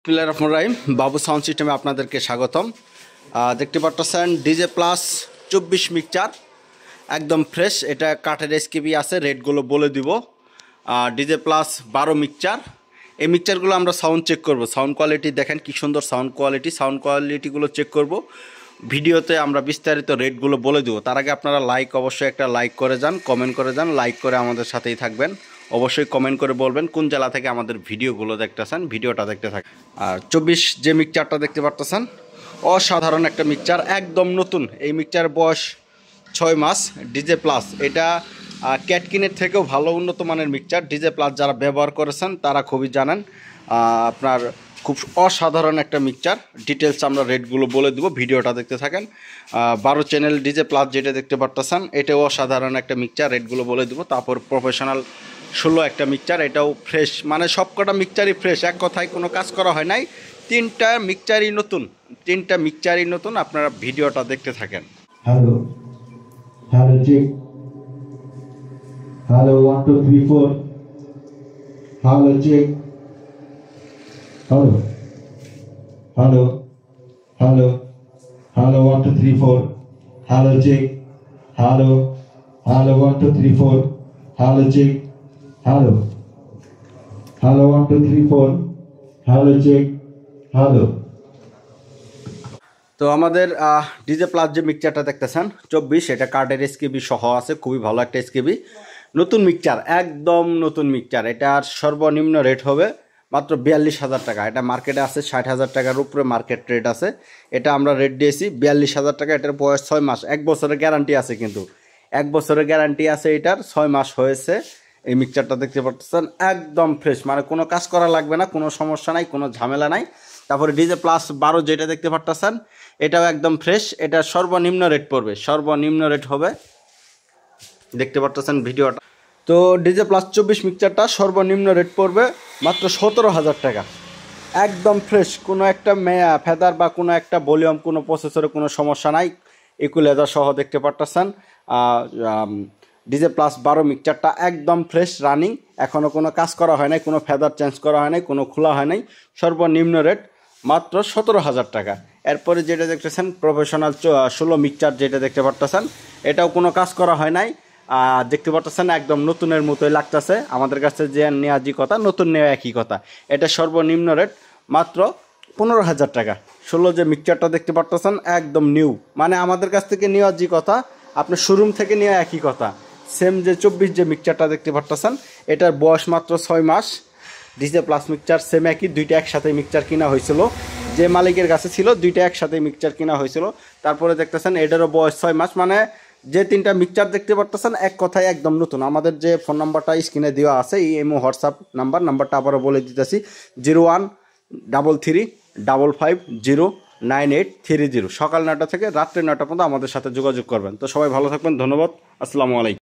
বিসমিল্লাহির রহমানির রহিম। বাবু সাউন্ড সিস্টেমে আপনাদেরকে স্বাগতম। দেখতে পাচ্ছেন ডিজে প্লাস 24 মিক্সচার একদম ফ্রেশ। এটা কাঠের এসকেবি আছে, রেটগুলো বলে দিব। DJ plus 12 mixture. এই মিক্সচারগুলো আমরা সাউন্ড চেক করব। সাউন্ড কোয়ালিটি দেখেন কি সুন্দর সাউন্ড কোয়ালিটিগুলো চেক করব। ভিডিওতে আমরা বিস্তারিত রেটগুলো বলে দেবো। তার আগে আপনারা অবশ্যই একটা লাইক করে যান, কমেন্ট করে যান। লাইক করে আমাদের সাথেই থাকবেন। অবশ্যই কমেন্ট করে বলবেন কোন জেলা থেকে আমাদের ভিডিওগুলো দেখতেছেন, ভিডিওটা দেখতে থাকেন। আর 24 যে মিক্সচারটা দেখতে পারতেছেন, অসাধারণ একটা মিক্সচার, একদম নতুন। এই মিক্সচার বয়স 6 মাস। ডিজে প্লাস এটা ক্যাটকিনের থেকেও ভালো উন্নত মানের মিক্সচার। ডিজে প্লাস যারা ব্যবহার করেছেন তারা খুবই জানেন। আপনার খুব অসাধারণ একটা মিক্সচার। ডিটেলস আমরা রেটগুলো বলে দেবো, ভিডিওটা দেখতে থাকেন। 12 চ্যানেল ডিজে প্লাস যেটা দেখতে পারতেছেন, এটাও অসাধারণ একটা মিক্সচার। রেটগুলো বলে দেবো। তারপর প্রফেশনাল 16 একটা মিক্সচার, এটাও ফ্রেশ, মানে সবকটা মিক্সচারই ফ্রেশ, এক কথায় কোনো কাজ করা হয় নাই। তিনটা মিক্সচারই নতুন। আপনারা ভিডিওটা দেখতে থাকেন। Hello check. Hello 1 2 3 4। Hello check. Hello 1 2 3 4। Hello check. Hello 1 2 3 4। Hello check. Hello 1 2 3 4। Hello check. Hello. তো আমাদের ডিজে প্লাস যে মিক্সচারটা দেখতেছেন 24, এটা কার্ডের এসকেবি সহ আছে, খুবই ভালো একটা এসকেবি। নতুন মিক্সচার, একদম নতুন মিক্সচার। এটার সর্বনিম্ন রেট হবে মাত্র 42,000 টাকা। এটা মার্কেটে আছে 60,000 টাকার উপরে মার্কেট রেট আছে। এটা আমরা রেট দিয়েছি 42,000 টাকা। এটার বয়স 6 মাস, 1 বছরের গ্যারান্টি আছে, কিন্তু 1 বছরের গ্যারান্টি আছে। এটার 6 মাস হয়েছে। এই মিক্সচারটা দেখতে পাচ্ছেন একদম ফ্রেশ, মানে কোনো কাজ করা লাগবে না, কোনো সমস্যা নাই, কোনো ঝামেলা নাই। তারপরে ডিজে প্লাস 12 যেটা দেখতে পাচ্ছেন, এটাও একদম ফ্রেশ। এটা সর্বনিম্ন রেট পড়বে, সর্বনিম্ন রেট হবে, দেখতে পাচ্ছেন ভিডিওটা। তো ডিজে প্লাস 24 মিক্সচারটা সর্বনিম্ন রেট পড়বে মাত্র 17,000 টাকা। একদম ফ্রেশ, কোনো একটা ফেদার বা কোনো একটা ভলিউম, কোনো প্রসেসরে কোনো সমস্যা নাই। ইকুয়ালাইজার সহ দেখতে পাচ্ছেন। ডিজে প্লাস 12 মিক্সচারটা একদম ফ্রেশ রানিং, এখনও কোনো কাজ করা হয় নাই, কোনো ফেদার চেঞ্জ করা হয় নাই, কোনো খোলা হয় নাই। সর্বনিম্ন রেট মাত্র 17,000 টাকা। এরপরে যেটা দেখতেছেন প্রফেশনাল 16 মিক্সচার যেটা দেখতে পাচ্ছেন, এটাও কোনো কাজ করা হয় নাই। দেখতে পাচ্ছেন একদম নতুনের মতোই লাগতেছে। আমাদের কাছে যে নেওয়া যে কথা, নতুন নেওয়া একই কথা। এটা সর্বনিম্ন রেট মাত্র 15,000 টাকা। 16 যে মিক্সচারটা দেখতে পাচ্ছেন একদম নিউ, মানে আমাদের কাছ থেকে নেওয়া যে কথা, আপনি শোরুম থেকে নেওয়া একই কথা। সেম যে 24 যে মিক্সচারটা দেখতে পাচ্ছেন, এটার বয়স মাত্র 6 মাস। ডিজে প্লাস মিক্সচার সেম একই, দুইটা একসাথে মিক্সচার কিনা হয়েছিল। যে মালিকের কাছে ছিল দুইটা একসাথে মিক্সচার কিনা হয়েছিল। তারপরে দেখতেছেন এটারও বয়স 6 মাস, মানে যে তিনটা মিক্সচার দেখতে পাচ্ছেন এক কথায় একদম নতুন। আমাদের যে ফোন নাম্বারটা স্ক্রিনে দেওয়া আছে, এই এমও হোয়াটসঅ্যাপ নাম্বারটা আবারও বলে দিতেছি, 013355098330। সকাল 9টা থেকে রাত্রে 9টা পর্যন্ত আমাদের সাথে যোগাযোগ করবেন। তো সবাই ভালো থাকবেন, ধন্যবাদ, আসসালামু আলাইকুম।